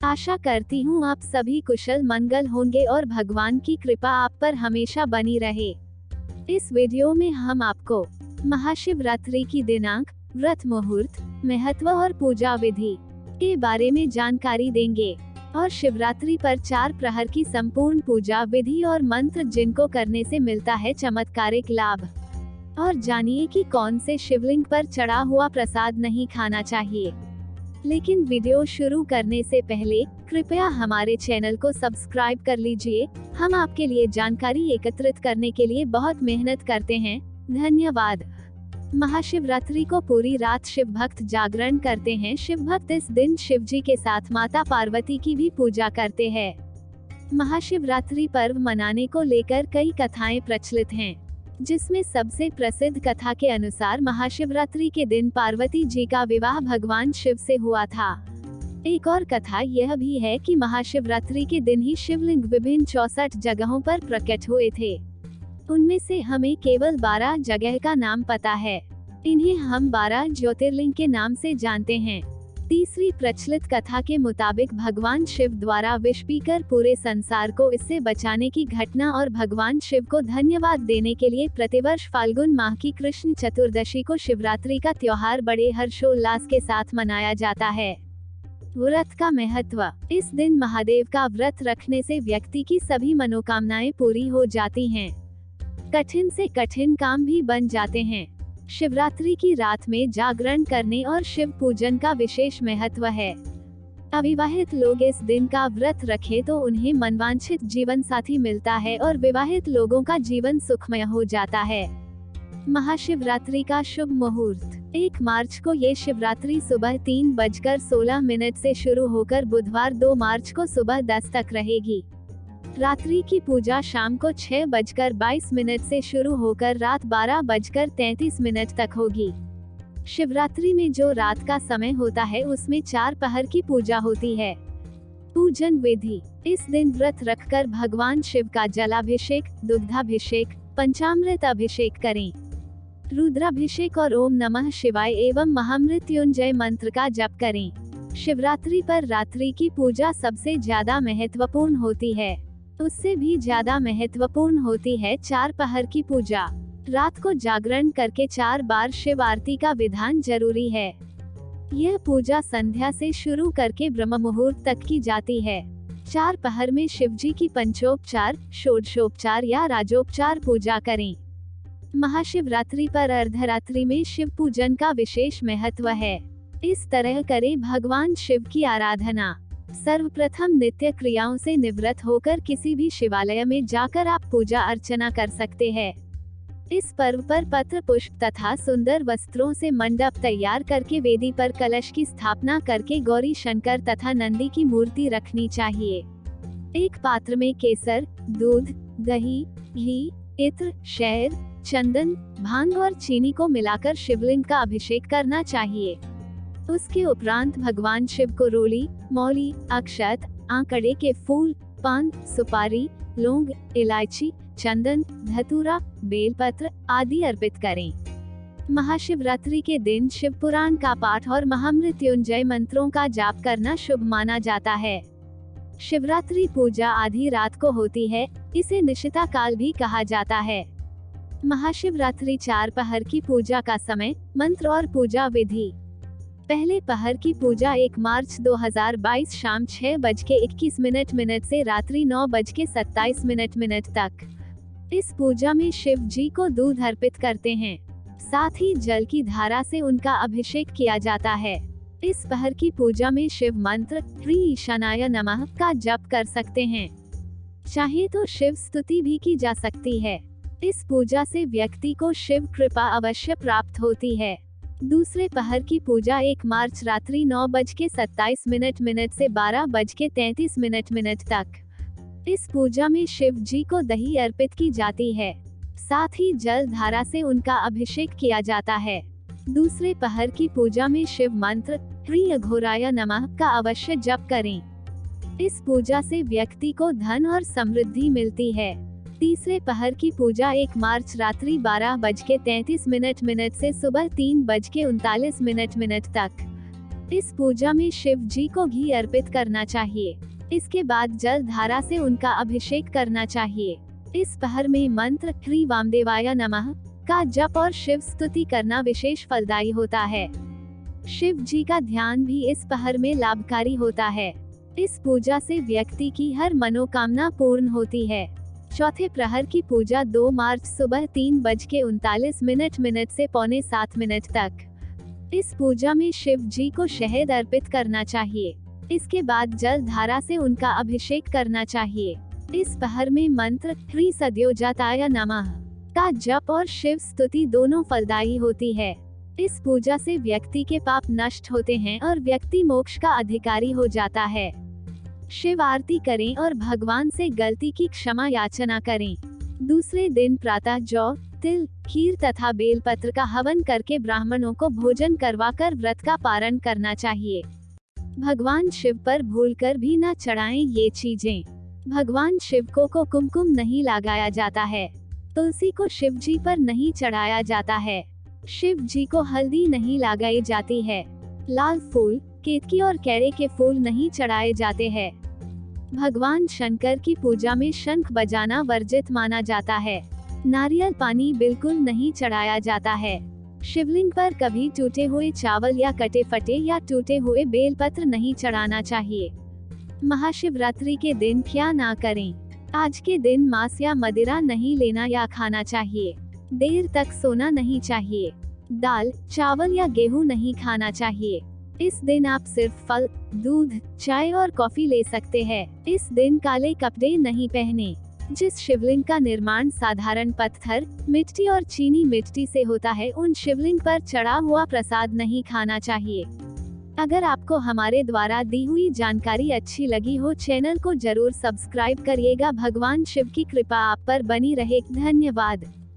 आशा करती हूँ आप सभी कुशल मंगल होंगे और भगवान की कृपा आप पर हमेशा बनी रहे। इस वीडियो में हम आपको महाशिवरात्रि की दिनांक, व्रत मुहूर्त, महत्व और पूजा विधि के बारे में जानकारी देंगे और शिवरात्रि पर 4 प्रहर की संपूर्ण पूजा विधि और मंत्र जिनको करने से मिलता है चमत्कारिक लाभ। और जानिए कि कौन से शिवलिंग पर चढ़ा हुआ प्रसाद नहीं खाना चाहिए। लेकिन वीडियो शुरू करने से पहले कृपया हमारे चैनल को सब्सक्राइब कर लीजिए। हम आपके लिए जानकारी एकत्रित करने के लिए बहुत मेहनत करते हैं। धन्यवाद। महाशिवरात्रि को पूरी रात शिव भक्त जागरण करते हैं। शिव भक्त इस दिन शिव जी के साथ माता पार्वती की भी पूजा करते हैं। महाशिवरात्रि पर्व मनाने को लेकर कई कथाएं प्रचलित हैं, जिसमें सबसे प्रसिद्ध कथा के अनुसार महाशिवरात्रि के दिन पार्वती जी का विवाह भगवान शिव से हुआ था। एक और कथा यह भी है कि महाशिवरात्रि के दिन ही शिवलिंग विभिन्न 64 जगहों पर प्रकट हुए थे। उनमें से हमें केवल 12 जगह का नाम पता है। इन्हें हम 12 ज्योतिर्लिंग के नाम से जानते हैं। तीसरी प्रचलित कथा के मुताबिक भगवान शिव द्वारा विष पीकर पूरे संसार को इससे बचाने की घटना और भगवान शिव को धन्यवाद देने के लिए प्रतिवर्ष फाल्गुन माह की कृष्ण चतुर्दशी को शिवरात्रि का त्योहार बड़े हर्षोल्लास के साथ मनाया जाता है। व्रत का महत्व। इस दिन महादेव का व्रत रखने से व्यक्ति की सभी मनोकामनाएं पूरी हो जाती हैं। कठिन से कठिन काम भी बन जाते हैं। शिवरात्रि की रात में जागरण करने और शिव पूजन का विशेष महत्व है। अविवाहित लोग इस दिन का व्रत रखें तो उन्हें मनवांछित जीवन साथी मिलता है और विवाहित लोगों का जीवन सुखमय हो जाता है। महाशिवरात्रि का शुभ मुहूर्त। 1 मार्च को ये शिवरात्रि सुबह 3:16 से शुरू होकर बुधवार 2 मार्च को सुबह 10 तक रहेगी। रात्रि की पूजा शाम को 6:22 से शुरू होकर रात 12:33 तक होगी। शिवरात्रि में जो रात का समय होता है उसमें 4 पहर की पूजा होती है। पूजन विधि। इस दिन व्रत रखकर भगवान शिव का जलाभिषेक, दुग्धाभिषेक, पंचामृत अभिषेक करें। रुद्राभिषेक और ओम नमः शिवाय एवं महामृत्युंजय मंत्र का जप करें। शिवरात्रि पर रात्रि की पूजा सबसे ज्यादा महत्वपूर्ण होती है। उससे भी ज्यादा महत्वपूर्ण होती है 4 पहर की पूजा। रात को जागरण करके 4 बार शिव आरती का विधान जरूरी है। यह पूजा संध्या से शुरू करके ब्रह्म मुहूर्त तक की जाती है। 4 पहर में शिव जी की पंचोपचार, षोडशोपचार या राजोपचार पूजा करें। महाशिवरात्रि पर अर्धरात्रि में शिव पूजन का विशेष महत्व है। इस तरह करें भगवान शिव की आराधना। सर्वप्रथम नित्य क्रियाओं से निवृत्त होकर किसी भी शिवालय में जाकर आप पूजा अर्चना कर सकते हैं। इस पर्व पर पत्र पुष्प तथा सुंदर वस्त्रों से मंडप तैयार करके वेदी पर कलश की स्थापना करके गौरी शंकर तथा नंदी की मूर्ति रखनी चाहिए। एक पात्र में केसर, दूध, दही, घी, इत्र, शहद, चंदन, भांग और चीनी को मिलाकर शिवलिंग का अभिषेक करना चाहिए। उसके उपरांत भगवान शिव को रोली, मौली, अक्षत, आंकड़े के फूल, पान, सुपारी, लौंग, इलायची, चंदन, धतूरा, बेलपत्र आदि अर्पित करें। महाशिवरात्रि के दिन शिव पुराण का पाठ और महामृत्युंजय मंत्रों का जाप करना शुभ माना जाता है। शिवरात्रि पूजा आधी रात को होती है, इसे निशिता काल भी कहा जाता है। महाशिवरात्रि 4 पहर की पूजा का समय, मंत्र और पूजा विधि। पहले पहर की पूजा 1 मार्च 2022 शाम 6:21 से रात्रि 9:27 तक। इस पूजा में शिव जी को दूध अर्पित करते हैं। साथ ही जल की धारा से उनका अभिषेक किया जाता है। इस पहर की पूजा में शिव मंत्र ह्री ईशानाय नमः का जप कर सकते हैं। चाहे तो शिव स्तुति भी की जा सकती है। इस पूजा से व्यक्ति को शिव कृपा अवश्य प्राप्त होती है। दूसरे पहर की पूजा 1 मार्च रात्रि 9:27 से 12:33 तक। इस पूजा में शिव जी को दही अर्पित की जाती है। साथ ही जल धारा से उनका अभिषेक किया जाता है। दूसरे पहर की पूजा में शिव मंत्र ह्री अघोराय नमः का अवश्य जप करें। इस पूजा से व्यक्ति को धन और समृद्धि मिलती है। तीसरे पहर की पूजा 1 मार्च रात्रि 12:33 से सुबह 3:39 तक। इस पूजा में शिव जी को घी अर्पित करना चाहिए। इसके बाद जल धारा से उनका अभिषेक करना चाहिए। इस पहर में मंत्र श्री वामदेवाय नमः का जप और शिव स्तुति करना विशेष फलदायी होता है। शिव जी का ध्यान भी इस पहर में लाभकारी होता है। इस पूजा से व्यक्ति की हर मनोकामना पूर्ण होती है। चौथे प्रहर की पूजा 2 मार्च सुबह 3:39 से 6:45 तक। इस पूजा में शिव जी को शहद अर्पित करना चाहिए। इसके बाद जल धारा से उनका अभिषेक करना चाहिए। इस पहर में मंत्र श्री सद्योजाताय नमः का जप और शिव स्तुति दोनों फलदायी होती है। इस पूजा से व्यक्ति के पाप नष्ट होते हैं और व्यक्ति मोक्ष का अधिकारी हो जाता है। शिव आरती करें और भगवान से गलती की क्षमा याचना करें। दूसरे दिन प्रातः जौ, तिल, खीर तथा बेलपत्र का हवन करके ब्राह्मणों को भोजन करवाकर व्रत का पारण करना चाहिए। भगवान शिव पर भूलकर भी न चढ़ाएं ये चीजें। भगवान शिव को कुमकुम नहीं लगाया जाता है। तुलसी को शिव जी पर नहीं चढ़ाया जाता है। शिव जी को हल्दी नहीं लगाई जाती है। लाल फूल, केतकी और केरे के फूल नहीं चढ़ाए जाते हैं। भगवान शंकर की पूजा में शंख बजाना वर्जित माना जाता है। नारियल पानी बिल्कुल नहीं चढ़ाया जाता है। शिवलिंग पर कभी टूटे हुए चावल या कटे फटे या टूटे हुए बेलपत्र नहीं चढ़ाना चाहिए। महाशिवरात्रि के दिन क्या ना करें। आज के दिन मांस या मदिरा नहीं लेना या खाना चाहिए। देर तक सोना नहीं चाहिए। दाल, चावल या गेहूं नहीं खाना चाहिए। इस दिन आप सिर्फ फल, दूध, चाय और कॉफी ले सकते हैं। इस दिन काले कपड़े नहीं पहने। जिस शिवलिंग का निर्माण साधारण पत्थर, मिट्टी और चीनी मिट्टी से होता है, उन शिवलिंग पर चढ़ा हुआ प्रसाद नहीं खाना चाहिए। अगर आपको हमारे द्वारा दी हुई जानकारी अच्छी लगी हो, चैनल को जरूर सब्सक्राइब करिएगा। भगवान शिव की कृपा आप पर बनी रहे। धन्यवाद।